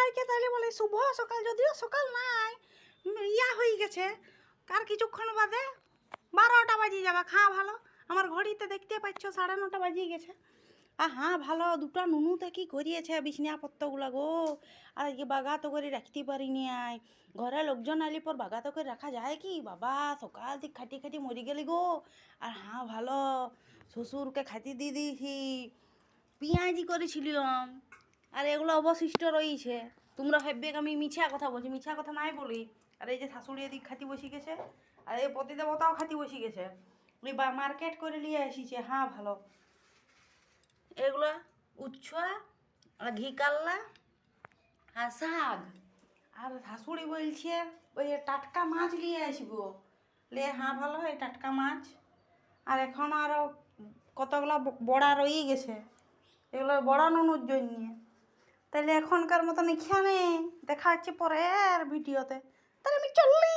সবাইকে তাহলে বলে শুভ সকাল, যদিও সকাল নাই, ইয়া হয়ে গেছে। আর কিছুক্ষণ বাদে 12টা বাজিয়ে যাবে। হ্যাঁ ভালো, আমার ঘড়িতে দেখতে পাচ্ছ 9:30 বাজিয়ে গেছে। আর হ্যাঁ ভালো, দুটা নুনুতে কি করিয়েছে বিছনাপত্রগুলো গো। আর আজকে বাগাতো করে রাখতে পারিনি। আয় ঘরে লোকজন আলি পর বাগাতো করে রাখা যায় কি বাবা? সকাল থেকে খাটি খাটি মরি গেলি গো। আর হ্যাঁ ভালো, শ্বশুরকে খাইতে দিয়ে দিয়েছি, পেঁয়াজি করেছিলাম, আর এগুলো অবশিষ্ট রয়েছে। তোমরা ভাববে আমি মিছা কথা বলছি, মিছা কথা নাই বলি। আর এই যে শাশুড়ি এদিক খাতি বসে গেছে, আর এই পতিদেবতাও খাতি বসে গেছে। ওই মার্কেট করে নিয়ে এসেছে। হ্যাঁ ভালো, এগুলো উচ্ছা আর ঘি কাল্লা আর শাক। আর শাশুড়ি বলছে ওই টাটকা মাছ নিয়ে আসবো। লে হ্যাঁ ভালো, এই টাটকা মাছ। আর এখন আরও কতগুলো বড়া রয়ে গেছে, এগুলো বড়া নুনুর জন্যে। তাহলে এখনকার মতন এখানে দেখা হচ্ছে পরের ভিডিওতে। তাহলে আমি চললি।